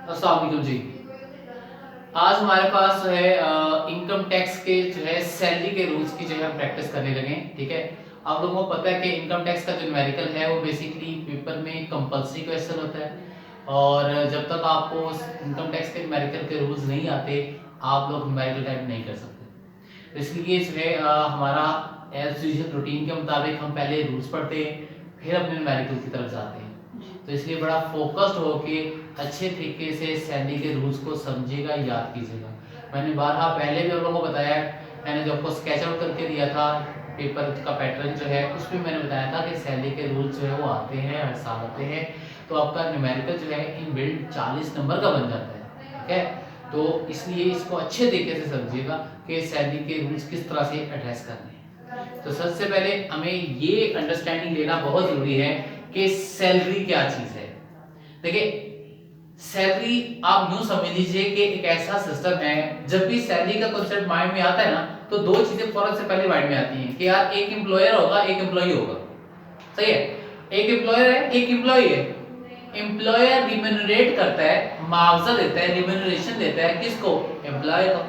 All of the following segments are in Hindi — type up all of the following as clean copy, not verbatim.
अस्सलाम वालेकुम जी। आज हमारे पास जो है इनकम टैक्स के जो है सैलरी के रूल्स की जो है हम प्रैक्टिस करने लगे हैं। ठीक है, आप लोगों को पता है कि इनकम टैक्स का जो न्यूमेरिकल है वो बेसिकली पेपर में कंपलसरी क्वेश्चन होता है और जब तक आपको इनकम टैक्स के न्यूमेरिकल के रूल्स नहीं आते आप लोग न्यूमेरिकल टाइप नहीं कर सकते। तो इसलिए जो है हमारा एज यूजुअल रूटीन के मुताबिक हम पहले रूल्स पढ़ते हैं फिर अपने न्यूमेरिकल की तरफ जाते हैं। तो इसलिए बड़ा फोकस्ड होके अच्छे तरीके से सैलरी के रूल्स को समझिएगा, याद कीजिएगा। मैंने बारहा पहले भी आप लोगों को बताया, मैंने जो आपको स्केच आउट करके दिया था पेपर का पैटर्न जो है उसमें मैंने बताया था कि सैलरी के रूल्स जो है वो आते हैं, हर साल आते हैं। तो आपका न्यूमेरिकल जो है इन बिल्ड 40 नंबर का बन जाता है। ठीक है, तो इसलिए इसको अच्छे तरीके से समझिएगा कि सैलरी के रूल्स किस तरह से एड्रेस करने हैं। तो सबसे पहले हमें ये अंडरस्टैंडिंग लेना बहुत जरूरी है कि सैलरी क्या चीज है। देखिए, सैलरी आप यूं समझ लीजिए कि एक ऐसा सिस्टम है, जब भी सैलरी का कॉन्सेप्ट माइंड में आता है ना तो दो चीजें फौरन से पहले माइंड में आती हैं कि यार एक एम्प्लॉयर होगा, एक एम्प्लॉई होगा। सही है, एक एम्प्लॉयर है, एक एम्प्लॉई है। एम्प्लॉयर रिम्यूनरेट करता है, मुआवजा देता है, रिम्यूनरेशन देता है किसको? एम्प्लॉय को।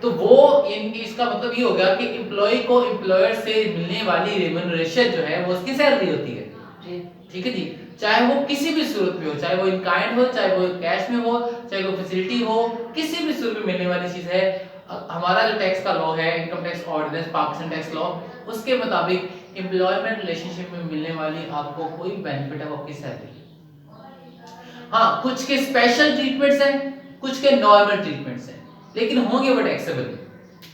तो वो इसका मतलब ये हो गया कि एम्प्लॉय को एम्प्लॉयर से मिलने वाली रिम्यूनरेशन जो है वो उसकी सैलरी होती है। ठीक है जी, चाहे वो किसी भी सूरत में हो, चाहे वो इन काइंड हो, चाहे वो कैश में हो, चाहे वो फैसिलिटी हो, किसी भी सूरत में मिलने वाली चीज है। हमारा जो टैक्स का लॉ है, income tax ordinance, Pakistan tax law, उसके मुताबिक एम्प्लॉयमेंट रिलेशनशिप में मिलने वाली आपको कोई बेनिफिट है वो आपकी सैलरी। हाँ, कुछ के स्पेशल ट्रीटमेंट्स हैं, कुछ के नॉर्मल ट्रीटमेंट्स हैं, लेकिन होंगे वो टैक्सेबल।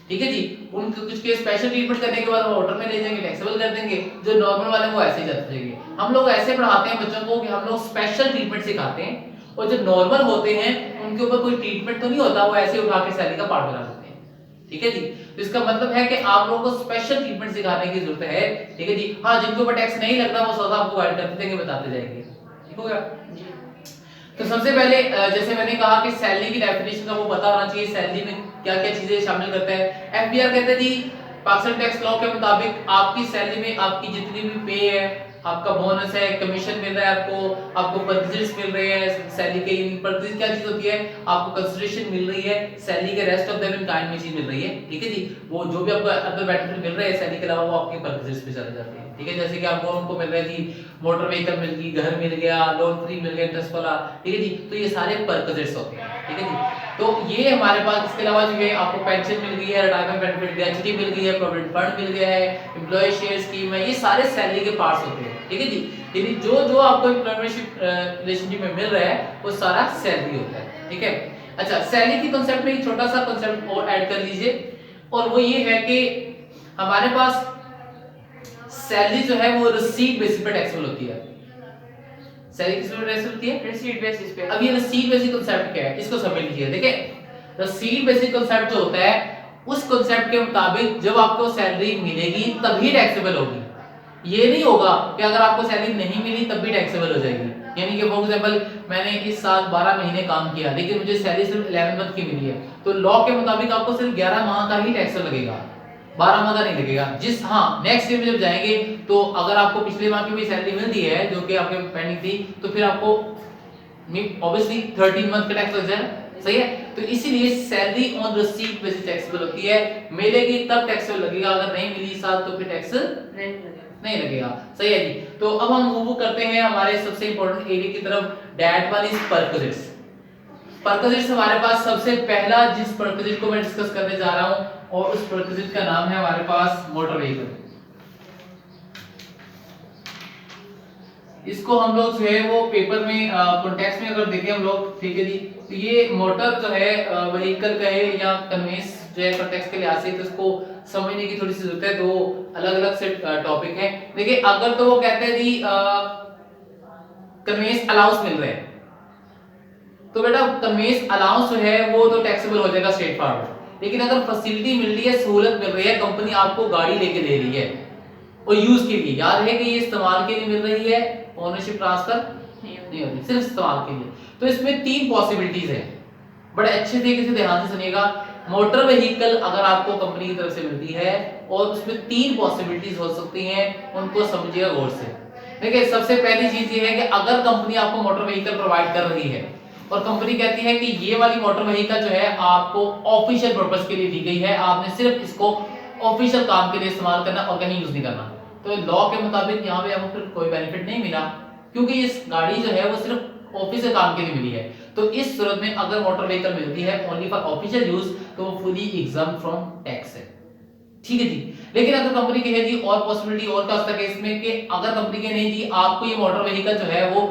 ठीक है जी, उनके कुछ के स्पेशल ट्रीटमेंट करने के बाद वो ऑर्डर में ले जाएंगे, टैक्सेबल कर देंगे। जो नॉर्मल वाले वो ऐसे ही जाते रहेंगे। हम लोग ऐसे पढ़ाते हैं बच्चों को कि हम लोग स्पेशल ट्रीटमेंट सिखाते हैं, और जो नॉर्मल होते हैं उनके ऊपर कोई ट्रीटमेंट तो नहीं होता, वो ऐसे उठा के सैलरी का पार्ट बना देते हैं। ठीक है जी, तो इसका मतलब है कि आप लोगों को स्पेशल ट्रीटमेंट सिखाने की जरूरत है। ठीक है जी, हाँ, जिनके ऊपर टैक्स नहीं लगता वो सौदा आपको गाइड करते जाएंगे, बताते जाएंगे। ठीक हो गया। तो सबसे पहले जैसे मैंने कहा कि सैलरी की डेफिनेशन का वो पता होना चाहिए, सैलरी में क्या क्या चीजें शामिल करता है। एफबीआर कहते हैं जी, पाकिस्तान टैक्स लॉ के मुताबिक आपकी सैलरी में आपकी जितनी भी पे है, आपका बोनस है, कमीशन मिल रहा है, आपको परसेंटेज मिल रहे हैं सैलरी के। परसेंटेज क्या चीज होती है? आपको कंसिडरेशन मिल रही है सैलरी के, rest of them in kind में चीज मिल रही है। ठीक है जी, वो जो भी आपको अदर बेनिफिट मिल रहे हैं सैलरी के अलावा वो आपके परसेंटेज पे चले जाते हैं। ठीक है, जैसे कि आपको उनको मिल रहा है जी मोटर व्हीकल मिल गई, घर मिल गया, लोन फ्री मिल गया इंटरेस्ट वाला। ठीक है जी, तो ये सारे परसेंटेज होते हैं। ठीक है जी, तो ये हमारे पास, इसके अलावा जो है आपको पेंशन मिल गई है, रिटायरमेंट बेनिफिट, ग्रेच्युटी मिल गई है, प्रोविडेंट फंड मिल गया है, एम्प्लॉय शेयर स्कीम है, ये सारे सैलरी के पार्ट्स होते हैं। ठीक है जी, यानी जो जो आपको एम्प्लॉयमेंट रिलेशनशिप में मिल रहा है वो सारा सैलरी होता है। ठीक है, अच्छा, सैलरी की कांसेप्ट में एक छोटा सा कांसेप्ट और ऐड कर लीजिए, और वो ये है कि हमारे पास सैलरी जो है वो रिसीट बेसिस पे टैक्सेबल होती है। सैलरी किस पे टैक्सेबल होती है? रिसीट बेसिस पे। अब ये रिसीट बेसिस कांसेप्ट क्या है, इसको समझ लीजिए। देखिए, रिसीट बेसिस कांसेप्ट जो होता है उस कांसेप्ट के मुताबिक जब आपको सैलरी मिलेगी तभी टैक्सेबल होगी। ये नहीं होगा कि अगर आपको सैलरी नहीं मिली तब भी टैक्सेबल हो जाएगी। यानी कि फॉर एग्जांपल मैंने इस साल 12 महीने काम किया लेकिन मुझे सैलरी सिर्फ 11 मंथ की मिली है, तो लॉ के मुताबिक आपको सिर्फ 11 माह का ही टैक्स लगेगा, 12 माह का नहीं लगेगा। जिस, हाँ, नेक्स्ट ईयर में जब जाएंगे तो अगर आपको पिछले माह की भी सैलरी मिलती है जो कि आपके पेंडिंग थी, तो फिर आपको ऑब्वियसली 13 मंथ का टैक्स लग जाएगा। सही है, तो इसीलिए salary on receipt basis taxable होती है। मिलेगी तब टैक्सेबल लगेगा, अगर नहीं मिली साल तो फिर टैक्स नहीं लगेगा। सही है जी, तो अब हम मूव करते हैं हमारे सबसे इंपॉर्टेंट एरिया की तरफ, that one is perquisites. Perquisites हमारे पास सबसे पहला जिस परक्विजिट को मैं डिस्कस करने जा रहा हूं, और उस परक्विजिट का नाम है हमारे पास मोटर व्हीकल। इसको हम लोग जो है वो पेपर में कॉन्टेक्स्ट में अगर देखें हम लोग, ठीक है जी, तो ये मोटर जो है व्हीकल का है या कन्वेंस जो है कॉन्टेक्स्ट के लिहाज से, तो इसको समझने की थोड़ी सी जरूरत है। दो अलग अलग से टॉपिक है। देखिए, अगर तो वो कहते हैं जी कन्वेंस अलाउंस मिल रहे हैं, तो बेटा कन्वेंस अलाउंस जो है वो तो टैक्सेबल हो जाएगा स्ट्रेट फॉरवर्ड। लेकिन अगर फैसिलिटी मिल रही है, सहूलत मिल रही है, कंपनी आपको गाड़ी लेके दे रही है और यूज के लिए, याद है कि ये इस्तेमाल के लिए मिल रही है, ओनरशिप ट्रांसफर नहीं होती, सिर्फ इस्तेमाल के लिए। तो इसमें तीन पॉसिबिलिटीज है, बड़े अच्छे तरीके से ध्यान से सुनिएगा। मोटर व्हीकल अगर आपको कंपनी की तरफ से मिलती है और उसमें तीन पॉसिबिलिटीज हो सकती हैं, उनको समझिएगा गौर से। देखिए, सबसे पहली चीज ये है कि अगर कंपनी आपको मोटर व्हीकल प्रोवाइड कर रही है, और कंपनी कहती है कि ये वाली मोटर व्हीकल जो है आपको ऑफिशियल पर्पस के लिए दी गई है, आपने सिर्फ इसको ऑफिशियल काम के लिए इस्तेमाल करना और कहीं यूज नहीं करना। तो लॉ के मुताबिक यहाँ पे आपको फिर कोई बेनिफिट नहीं मिला, क्योंकि इस गाड़ी जो है वो सिर्फ ऑफिशियल काम के लिए मिली है। तो इस सूरत में अगर मोटर व्हीकल मिलती है ओनली फॉर ऑफिशियल यूज तो वो फुली एग्जाम फ्रॉम टैक्स है, ठीक है जी। लेकिन अगर कंपनी कहे जी और पॉसिबिलिटी और क्या हो सकता है इसमें कि अगर कंपनी के नहीं जी आपको ये मोटर व्हीकल जो है वो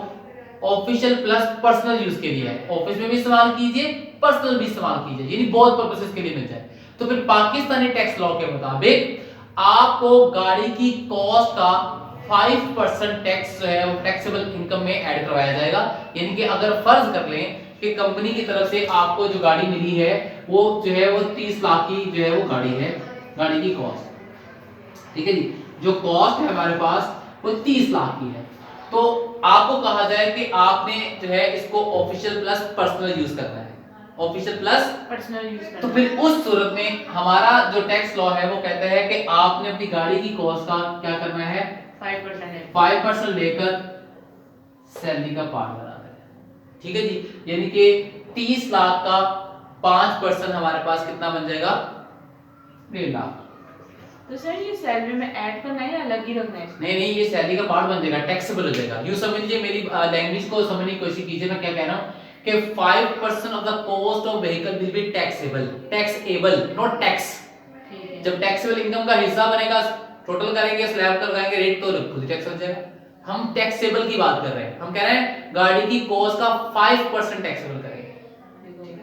ऑफिशियल प्लस पर्सनल यूज के लिए है, ऑफिस में भी इस्तेमाल कीजिए पर्सनल भी इस्तेमाल कीजिए, यानी बहुत पर्पसेस के लिए मिल जाए, तो फिर पाकिस्तानी टैक्स लॉ के मुताबिक आपको गाड़ी की कॉस्ट का 5% टैक्स जो है वो टैक्सेबल इनकम में ऐड करवाया जाएगा। यानी कि अगर फर्ज कर लें कि कंपनी की तरफ से आपको जो गाड़ी मिली है वो जो है वो 30 लाख की जो है वो गाड़ी है, गाड़ी की कॉस्ट, ठीक है जी, जो कॉस्ट है हमारे पास वो 30 लाख की है। तो आपको कहा जाए कि आपने जो है इसको ऑफिशियल प्लस पर्सनल यूज करना है, ऑफिशियल प्लस पर्सनल यूज करना। तो फिर उस सूरत में हमारा जो टैक्स लॉ है वो कहता है कि आपने अपनी गाड़ी की कॉस्ट का क्या करना है 5% लेकर सैलरी का पार्ट बनाना है, ठीक है जी। यानी कि 30 लाख का 5% हमारे पास कितना बन जाएगा 1.5 लाख। तो सर ये सैलरी में ऐड करना है या अलग ही रखना है? नहीं ये सैलरी का पार्ट बन जाएगा, टैक्सेबल हो जाएगा। यूं समझिए, मेरी लैंग्वेज को समझने की कोशिश कीजिए, मैं क्या कह रहा हूं कि 5% of the cost of vehicle will be taxable not tax. जब टैक्सेबल इनकम का हिस्सा बनेगा टोटल करेंगे स्लैब कर लगाएंगे रेट तो खुद टैक्स लग जाएगा। हम टैक्सेबल की बात कर रहे हैं, हम कह रहे हैं गाड़ी की कॉस्ट का 5% टैक्सेबल करेंगे।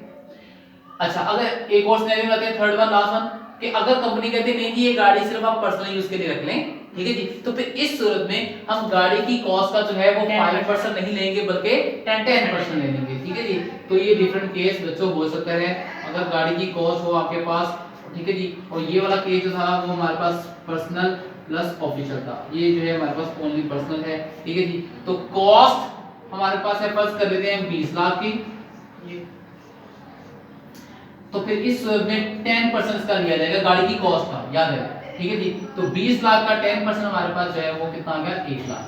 अच्छा, अगर एक और सिनेरियो लाते हैं, थर्ड वन लास्ट वन, कि अगर कंपनी कहती है नहीं जी ये गाड़ी सिर्फ आप पर्सनल यूज के लिए रख लें, ठीक है जी, तो फिर इस सूरत में हम गाड़ी की कॉस्ट का जो है वो 5% नहीं लेंगे बल्कि 10% ले लेंगे, ठीक है जी। तो ये डिफरेंट केस बच्चों हो सकते हैं अगर गाड़ी की कॉस्ट हो आपके पास, ठीक है जी। और ये वाला केस जो था वो हमारे पास पर्सनल प्लस ऑफिशियल था, ये जो है हमारे पास ओनली पर्सनल है, ठीक है जी। तो कॉस्ट हमारे पास है, फर्ज कर लेते हैं 20 लाख की, तो फिर इस में 10% इसका लिया जाएगा गाड़ी की कॉस्ट का, याद है, ठीक है जी। तो 20 लाख का 10% हमारे पास जो है वो कितना आ गया 1 लाख,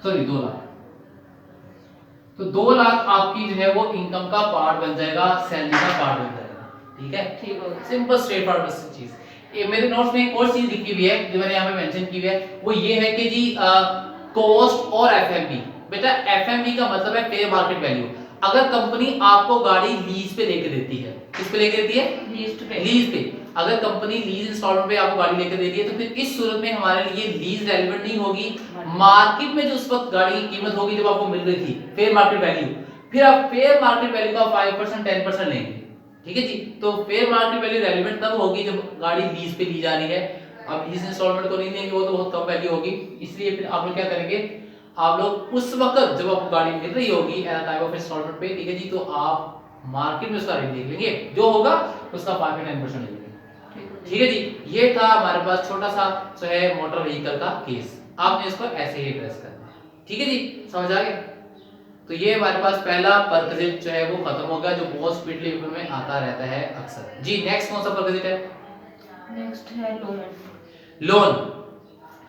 सॉरी 2 लाख। तो 2 लाख आपकी जो है वो इनकम का पार्ट बन जाएगा, सैलरी का पार्ट बन जाएगा, ठीक है, ठीक है, सिंपल स्ट्रेट फॉरवर्ड चीज। ये मेरे नोट्स में एक और चीज लिखी हुई है जो मैंने यहाँ पे मेंशन की हुई है, वो ये है कि जी कॉस्ट और एफएमवी। बेटा एफएमवी का मतलब है फेयर मार्केट वैल्यू। अगर कंपनी आपको गाड़ी लीज पे लेके देती है, किस पे लेके देती है, लीज पे। अगर कंपनी लीज इंस्टॉलमेंट पे आपको गाड़ी लेके देती है तो फिर इस सूरत में हमारे लिए लीज रेलेवेंट नहीं होगी। मार्केट में जो उस वक्त गाड़ी की कीमत होगी जब आपको मिल रही थी फेयर मार्केट वैल्यू, फिर आप फेयर मार्केट वैल्यू का 5% 10% लेंगे, ठीक है जी। तो फेयर मार्केट वैल्यू रेलेवेंट तब होगी जब गाड़ी लीज पे ली जा रही है। अब लीज इंस्टॉलमेंट को नहीं देंगे, वो तो बहुत कम वैल्यू होगी, इसलिए फिर आप लोग क्या करेंगे, आप लोग उस वक्त जब आपको गाड़ी मिल रही होगी एट टाइम ऑफ इंस्टॉलमेंट पे, ठीक है जी, तो आप मार्केट में उसका रेट देख लेंगे, जो होगा उसका 5-10% ले लेंगे, ठीक है जी। ये था हमारे पास छोटा सा जो है मोटर व्हीकल का केस, आपने इसको ऐसे ही एड्रेस करना है, ठीक है जी, समझ आ गया। तो ये हमारे पास पहला परक्विजिट जो है वो खत्म हो गया, जो बहुत स्पीडली पेपर में आता रहता है अक्सर जी। नेक्स्ट कौन सा परक्विजिट है, नेक्स्ट है लोन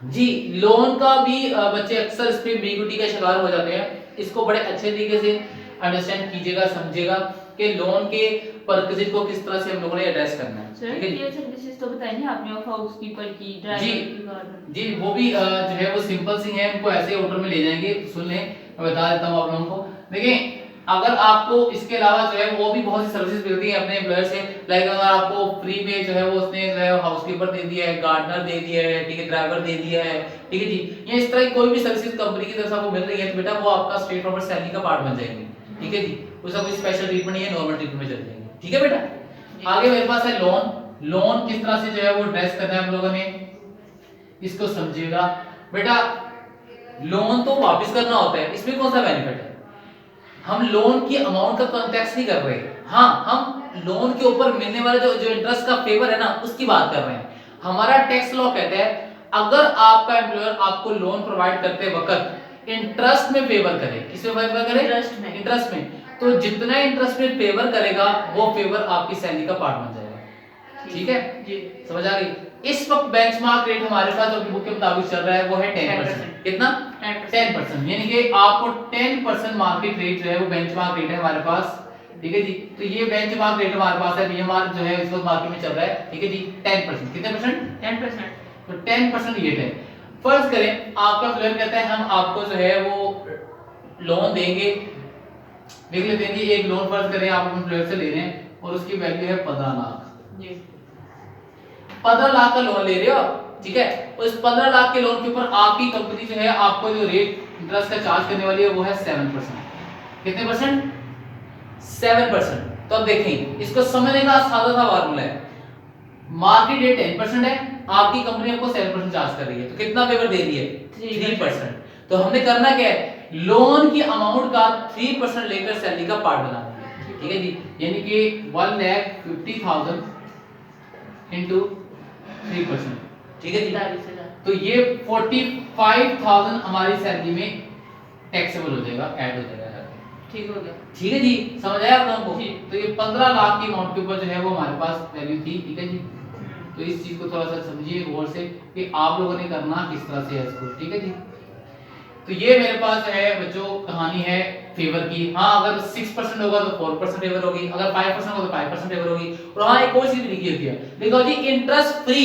जी। लोन का भी बच्चे अक्सर इस पे बीईटी का शिकार हो जाते हैं, इसको बड़े अच्छे तरीके से अंडरस्टैंड कीजिएगा, समझिएगा कि लोन के परक्विजिट को किस तरह से हम लोगों ने एड्रेस करना है, ठीक है जी। ये सर्विसेज तो बताइए आपने, ऑफ हाउसकीपर की, ड्राइवर की, गार्डनर जी, वो भी जो है वो सिंपल सी है, उनको ऐसे ऑर्डर में ले जाएंगे, सुन लें, मैं बता देता हूं आप लोगों को। देखिए अगर आपको इसके अलावा जो है वो भी बहुत सी सर्विसेज मिलती है अपने एम्प्लॉयर से, लाइक अगर आपको फ्री में जो है वो उसने जो है हाउसकीपर दे दिया है, गार्डनर दे दिया है, ठीक है, ड्राइवर दे दिया है, ठीक है जी, या इस तरह की कोई भी सर्विसेज कंपनी की तरफ से आपको मिल रही है तो बेटा वो आपका स्ट्रेट फॉरवर्ड सैलरी का पार्ट बन जाएंगे, ठीक है जी। उसका कोई स्पेशल ट्रीटमेंट नहीं है, नॉर्मल ट्रीटमेंट में चल जाएंगे, ठीक है बेटा। आगे मेरे पास है लोन। लोन किस तरह से जो है वो ड्रेस करना है हम लोगों ने, इसको समझिएगा बेटा। लोन तो वापस करना होता है, इसमें कौन सा बेनिफिट है, हम लोन की अमाउंट का कॉन्टेक्स्ट नहीं कर रहे, हाँ हम लोन के ऊपर मिलने वाले जो इंटरेस्ट का फेवर है ना उसकी बात कर रहे हैं। हमारा टैक्स लॉ कहता है अगर आपका एम्प्लॉयर आपको लोन प्रोवाइड करते वक्त इंटरेस्ट में फेवर करे, किसमें फेवर करे, इंटरेस्ट में, तो जितना इंटरेस्ट में फेवर करेगा वो फेवर आपकी सैलरी का पार्ट बन जाएगा, ठीक है जी। समझ आ गई। इस वक्त बेंचमार्क रेट हमारे पास जो बुक के मुताबिक चल रहा है वो है 10%। कितना 10%, यानी कि आपको 10% मार्केट रेट जो है वो बेंचमार्क रेट है हमारे पास, ठीक है जी। तो ये बेंचमार्क रेट हमारे पास है, बीएमआर जो है इस वक्त मार्केट में चल रहा है, ठीक है जी 10%। कितने परसेंट 10%। तो 10% रेट है। फर्ज करें आपका एम्प्लॉयर कहता है हम आपको जो है वो लोन देंगे, देख लेते हैं जी एक लोन फर्ज करें आप एम्प्लॉयर से ले रहे हैं और उसकी वैल्यू है 15 लाख जी। 15 लाख का लोन ले रहे हो आप, ठीक है। उस 15 लाख के लोन के ऊपर आपकी कंपनी जो है आपको जो रेट इंटरेस्ट का चार्ज करने वाली है वो है 7%। कितने परसेंट 7%। तो अब देखें इसको समझने का सादा सा फार्मूला है, मार्केट रेट 10% है, आपकी कंपनी आपको 7% चार्ज कर रही है, तो कितना पेपर दे रही है 3%। तो हमने करना क्या है, लोन की अमाउंट का 3% लेकर सैलरी का पार्ट बना देना है, ठीक है जी। यानी कि 1,50,000 इंटू 3%, ठीक है जी। तो ये 45,000 हमारी सैलरी में टैक्सेबल हो जाएगा, ऐड हो जाएगा, ठीक हो गया, ठीक है जी। समझ आया आप लोगों को। जी। तो ये 15 लाख की अमाउंट के ऊपर जो है वो हमारे पास वैल्यू थी, ठीक है जी। तो इस चीज को थोड़ा सा समझिए गौर से कि आप लोगों ने करना किस तरह से है इसको, ठीक है जी। तो ये मेरे पास है बच्चों कहानी है फेवर की। हाँ अगर 6% होगा तो 4% फेवर होगी, अगर 5% होगा तो 5% फेवर होगी। और हाँ एक और चीज भी लिखी होती है, देखो जी इंटरेस्ट फ्री।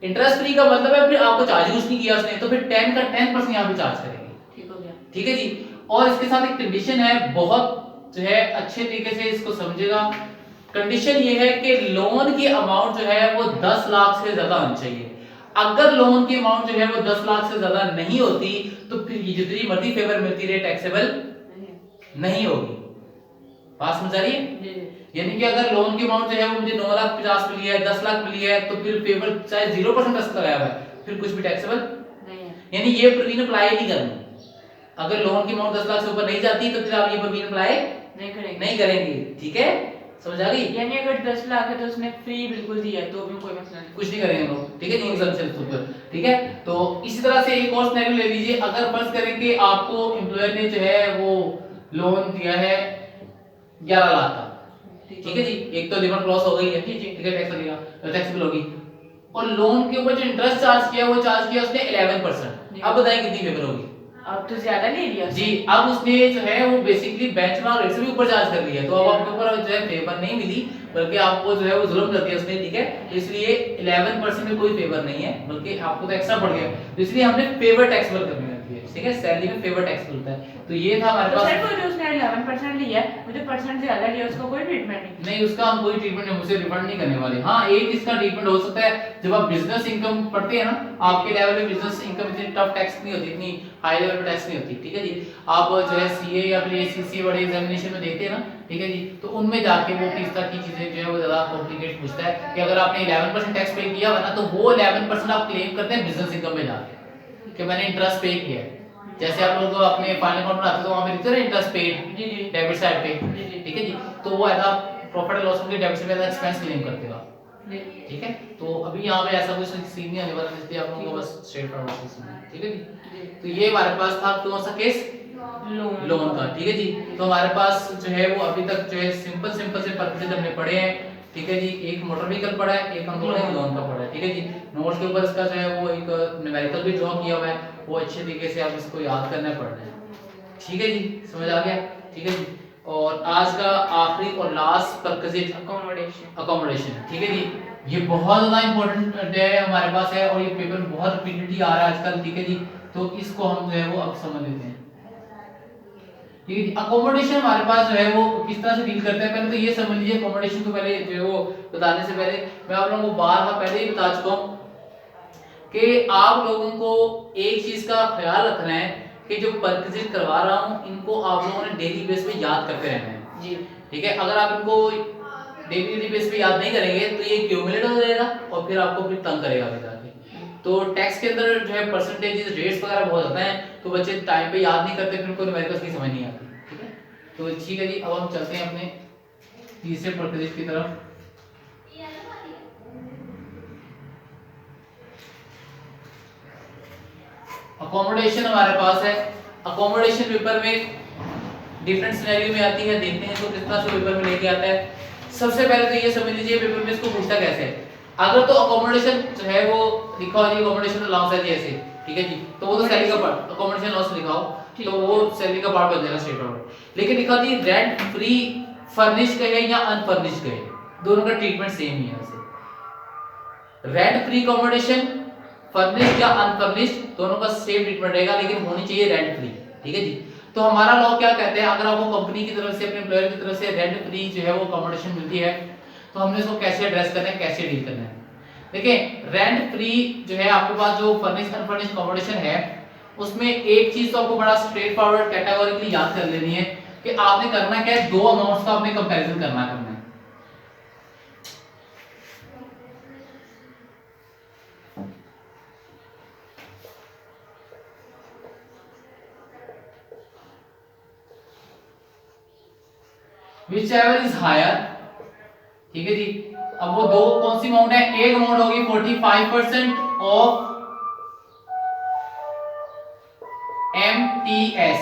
इंटरेस्ट फ्री का मतलब है फिर आपको चार्ज कुछ नहीं किया उसने, तो फिर 10 का 10% यहाँ पे चार्ज करेंगे, ठीक हो गया, ठीक है जी। और इसके साथ एक कंडीशन है, बहुत जो है अच्छे तरीके से इसको समझेगा। कंडीशन ये है कि लोन की अमाउंट जो है वो 10 लाख से ज्यादा होनी चाहिए। अगर लोन की अमाउंट जो है वो 10 लाख से ज्यादा नहीं होती तो फिर ये जितनी मर्जी फेवर मिलती रहे टैक्सेबल नहीं होगी। बात समझ आ रही है। यानी कि अगर लोन की अमाउंट जो है वो मुझे 9,50,000 मिली है, 10 लाख मिली है, तो फिर फेवर चाहे 0% टैक्स लगाया हुआ है फिर कुछ भी टैक्सेबल नहीं है। यानी ये प्रोविजन अप्लाई नहीं करनी। अगर लोन की अमाउंट 10 लाख से ऊपर नहीं जाती तो फिर आप ये प्रोविजन अप्लाई नहीं करेंगे, ठीक है समझ आ गई। यानी अगर 10 लाख है तो उसने फ्री बिल्कुल दिया है तो भी कोई मसला नहीं, कुछ नहीं करेंगे लोग, ठीक है जी एग्जाम्पशन के ऊपर, ठीक है। तो इसी तरह से एक और सिनेरियो ले लीजिए, अगर फर्ज करें कि आपको एम्प्लॉयर ने जो है वो लोन दिया है 11 लाख का, ठीक है जी। एक तो लिमिट क्रॉस हो गई है, ठीक है टैक्स लगेगा, टैक्सेबल होगी। और लोन के ऊपर जो इंटरेस्ट चार्ज किया वो चार्ज किया उसने 11%। अब बताएं कितनी फेवर होगी। अब तो ज्यादा ले लिया जी। अब उसने जो है वो बेसिकली बेंचमार्क रेट से भी ऊपर चार्ज कर लिया, तो अब आपके ऊपर जो है फेवर नहीं मिली बल्कि आपको जो है वो जुल्म कर दिया उसने, ठीक है। इसलिए 11% में कोई फेवर नहीं है बल्कि आपको तो एक्स्ट्रा बढ़ गया, तो इसलिए हमने फेवर टैक्सेबल करनी होती है, ठीक है। सैलरी में फेवर टैक्स मिलता है। तो ये था हमारे तो पास। सर वो जो उसने 11% लिया है, वो जो परसेंट ज्यादा लिया उसका कोई ट्रीटमेंट नहीं, उसका हम कोई ट्रीटमेंट मुझसे रिफंड नहीं करने वाले। हाँ एक इसका ट्रीटमेंट हो सकता है, जब आप बिजनेस इनकम पढ़ते हैं ना, आपके लेवल पे बिजनेस इनकम इतनी टफ टैक्स नहीं होती, इतनी हाई लेवल पे टैक्स नहीं होती, ठीक है जी। आप जो है सीए या फिर एसीसी बड़े एग्जामिनेशन में देखते हैं ना, ठीक है जी, तो उनमें जाके वो किस तरह की चीजें जो है वो ज्यादा कॉम्प्लिकेट पूछता है कि अगर आपने 11% टैक्स पे किया हुआ ना तो वो 11% आप क्लेम करते हैं बिजनेस इनकम में जाके कि मैंने इंटरेस्ट पे किया है। जैसे आप लोग अपने फाइनल अकाउंट बनाते हो तो वहां पे लिखते हैं इंटरेस्ट पेड, जी जी डेबिट साइड पे, ठीक है जी। तो वो ऐसा प्रॉफिट एंड लॉस में डेबिट से ज्यादा एक्सपेंस क्लेम करते हो आप, ठीक है। तो अभी यहाँ पे ऐसा कुछ सीन नहीं आने वाला, इसलिए आप लोगों को बस स्ट्रेट फॉरवर्ड सीन, ठीक है जी। तो ये हमारे पास था कौन सा केस, लोन का, ठीक है जी। तो हमारे पास जो है वो अभी तक जो है सिंपल से परचेज हमने पढ़े हैं, ठीक है जी। एक मोटर व्हीकल पढ़ा है, एक हम लोन का पढ़ा है, ठीक है जी। नोट्स के ऊपर इसका जो है वो एक न्यूमेरिकल भी ड्रॉ किया हुआ है, वो अच्छे तरीके से आप इसको याद करना है, पढ़ना है, ठीक है जी। समझ आ गया, ठीक है जी। और आज का आखिरी और लास्ट परक्विजिट अकोमोडेशन, ठीक है जी। ये बहुत ज्यादा इंपॉर्टेंट है हमारे पास है और ये पेपर बहुत रिपीटेडली आ रहा है आजकल, ठीक है जी। तो इसको हम जो है वो अब समझ लेते हैं, ठीक है जी। अकोमोडेशन हमारे पास जो है वो किस तरह से डील करते हैं, पहले तो ये समझ लीजिए। अकोमोडेशन को पहले जो है वो बताने से पहले मैं आप लोगों को बार पहले ही बता चुका हूँ कि आप लोगों को एक चीज का ख्याल रखना है कि जो परचेज करवा रहा हूँ इनको आप लोगों ने डेली बेस पे याद करते रहना है जी, ठीक है। अगर आप इनको डेली बेस पे याद नहीं करेंगे तो ये क्यूमुलेट हो जाएगा और फिर आपको फिर तंग करेगा आगे जाके। तो टैक्स के अंदर जो है परसेंटेज रेट्स वगैरह बहुत होता है, तो बच्चे टाइम पे याद नहीं करते, फिर उनको न्यूमेरिकल्स की समझ नहीं आती, ठीक है। तो ठीक है जी, अब हम चलते हैं अपने तीसरे परसेंटेज की तरफ। अकोमोडेशन हमारे पास है। अकोमोडेशन पेपर में डिफरेंट सिनेरियो में आती है, देखते हैं तो किस तरह से पेपर में लेके आता है। सबसे पहले तो ये समझ लीजिए पेपर में इसको पूछता कैसे है। अगर तो अकोमोडेशन जो है वो लिखा हो जी अकोमोडेशन अलाउंस है जी ऐसे, ठीक है जी, तो वो तो सैलरी का पार्ट अकोमोडेशन अलाउंस लिखा हो तो वो सैलरी का पार्ट बन जाएगा स्ट्रेट फॉरवर्ड। लेकिन लिखा जी रेंट फ्री फर्निश कहे या अनफर्निश कहे, दोनों का ट्रीटमेंट सेम ही है वैसे। रेंट फ्री अकोमोडेशन फर्निश्ड या अनफर्निश्ड दोनों का सेम ट्रीटमेंट रहेगा, लेकिन होनी चाहिए रेंट फ्री, ठीक है जी। तो हमारा लॉ क्या कहते हैं, अगर आपको कंपनी की तरफ से अपने एम्प्लॉयर की तरफ से रेंट फ्री जो है वो अकोमोडेशन मिलती है तो हमने इसको कैसे एड्रेस करना है, कैसे डील करना है। देखिए रेंट फ्री जो है आपके पास जो फर्निश अनफर्निश अकोमोडेशन है उसमें एक चीज तो आपको बड़ा स्ट्रेट फॉरवर्ड कैटेगोरिकली याद कर लेनी है कि आपने करना क्या है, दो अमाउंट्स का आपने कंपैरिजन करना है। Whichever is higher, ठीक है जी। अब वो दो कौन सी अमाउंट है, एक अमाउंट होगी 45% ऑफ MTS,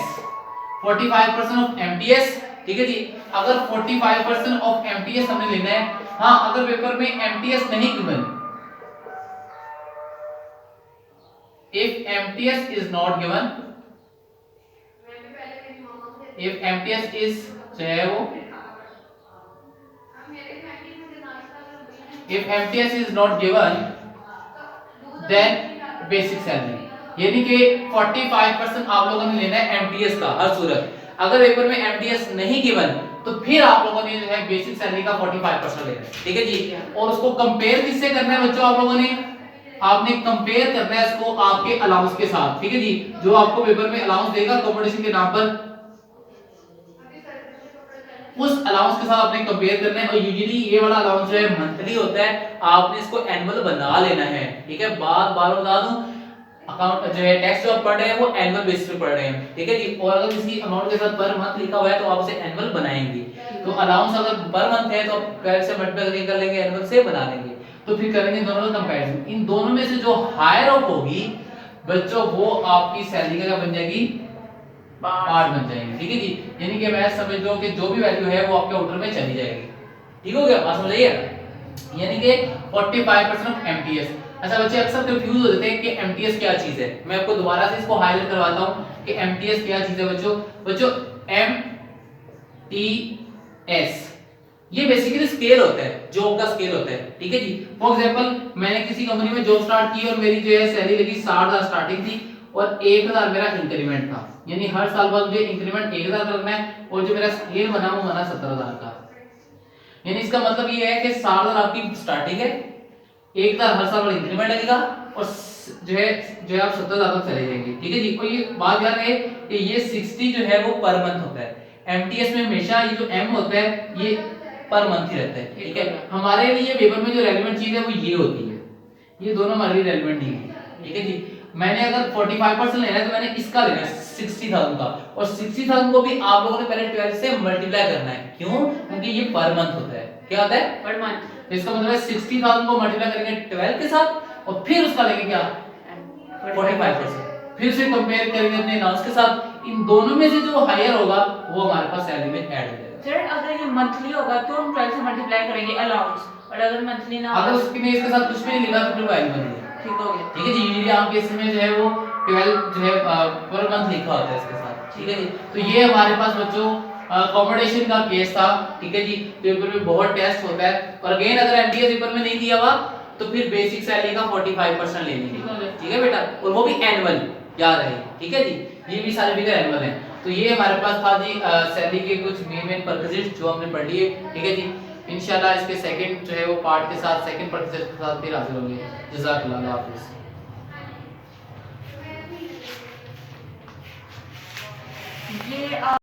45% ऑफ MTS, ठीक है जी। अगर 45% ऑफ MTS हमने लेना है, हाँ अगर पेपर में MTS नहीं given, if MTS is not given, if MTS is जो है वो if MTS is not given then basic salary, यानी कि 45% आप लोगों ने लेना है MTS का हर सूरत। अगर पेपर में MTS नहीं गिवन तो फिर आप लोगों ने जो है बेसिक सैलरी का 45% लेना है, ठीक है जी। और उसको कंपेयर किससे करना है बच्चों, आप लोगों ने आपने कंपेयर करना है इसको आपके अलाउंस के साथ, ठीक है जी। जो आपको पेपर में अलाउंस देगा अकोमोडेशन के नाम पर उस अलाउंस के साथ आपने कंपेयर करना है। और यूजुअली ये वाला अलाउंस जो है मंथली होता है, आपने इसको एनुअल बना लेना है, ठीक है। बार बार बता दूं अकाउंट जो है टैक्स जो आप पढ़ रहे हैं वो एनुअल बेसिस पे पढ़ रहे हैं, ठीक है जी। और अगर किसी अमाउंट के साथ पर मंथ लिखा हुआ है तो आप उसे एनुअल बनाएंगे। तो अलाउंस अगर पर मंथ है तो आप पहले से मल्टीप्लाई कर लेंगे, एनुअल से बना लेंगे, तो फिर करेंगे दोनों का कंपैरिजन। इन दोनों में से जो हायर ऑफ होगी बच्चों वो आपकी सैलरी का बन जाएगी पार्ट बन जाएंगे, ठीक है जी। यानी कि मैं समझ लो कि जो भी वैल्यू है वो आपके आउटर में चली जाएगी, ठीक हो गया, बात समझ आइए। यानी कि 45% ऑफ MTS। अच्छा बच्चे अक्सर कंफ्यूज हो जाते हैं कि MTS क्या चीज है। मैं आपको दोबारा से इसको हाईलाइट करवाता हूं कि MTS क्या चीज है बच्चों। बच्चों MTS ये बेसिकली स्केल होता है, जॉब का स्केल होता है, ठीक है जी। फॉर एग्जांपल मैंने किसी कंपनी में जॉब स्टार्ट की और मेरी जो है सैलरी लगी 60,000 स्टार्टिंग थी और 1000 मेरा इंक्रीमेंट था, यानी हर साल बाद मुझे इंक्रीमेंट 1000 करना है और जो मेरा स्केल बना वो बना 17,000 का। यानी इसका मतलब ये है कि 60,000 आपकी स्टार्टिंग है, 1000 हर साल बाद इंक्रीमेंट लगेगा और जो है आप 17,000 तक चले जाएंगे, ठीक है जी। और ये बात याद है कि ये 60 जो है वो पर मंथ होता है। MTS में हमेशा ये जो M होता है ये पर मंथ ही रहता है, ठीक है। हमारे लिए पेपर में जो रेलेवेंट चीज है वो ये होती है, ये दोनों हमारे लिए रेलेवेंट नहीं है, ठीक है जी। मैंने अगर 45% लेना है तो मैंने इसका लेना है 60,000 का, और 60,000 को भी आप लोगों ने पहले 12 से मल्टीप्लाई करना है। क्यों? क्योंकि ये पर मंथ होता है। क्या होता है? Per month. इसका मतलब है 60,000 को मल्टीप्लाई करेंगे 12 के साथ और फिर उसका लेंगे क्या 45%, फिर से कंपेयर करेंगे अपने अलाउंस के साथ। इन दोनों में से जो हायर होगा वो हमारे पास सैलरी में ऐड हो जाएगा। सर अगर ये मंथली होगा तो हम 12 से मल्टीप्लाई करेंगे अलाउंस, और अगर मंथली ना अगर उसके इसके साथ कुछ भी नहीं लिखा तो फिर वैल्यू बन जाएगी, ठीक हो गया, ठीक है जी। यूजुअली आपके इसमें जो है वो 12 जो है पर मंथ लिखा होता है इसके साथ, ठीक है जी। तो ये हमारे पास बच्चों अकोमोडेशन का केस था, ठीक है जी। पेपर में बहुत टेस्ट होता है और अगेन अगर एमटीएस पेपर में नहीं दिया हुआ तो फिर बेसिक सैलरी का 45% ले लेंगे, ठीक है बेटा, और वो भी एनुअल याद रहे, ठीक है जी। ये भी सारे फिगर एनुअल हैं। तो ये हमारे पास था जी सैलरी के कुछ मेन पर्पसेस जो हमने पढ़ लिए, ठीक है जी। इंशाल्लाह इसके सेकंड जो है वो पार्ट के साथ सेकंड पर्पसेस के साथ फिर हाजिर होंगे। जज़ाकल्लाह हाफिज़। ये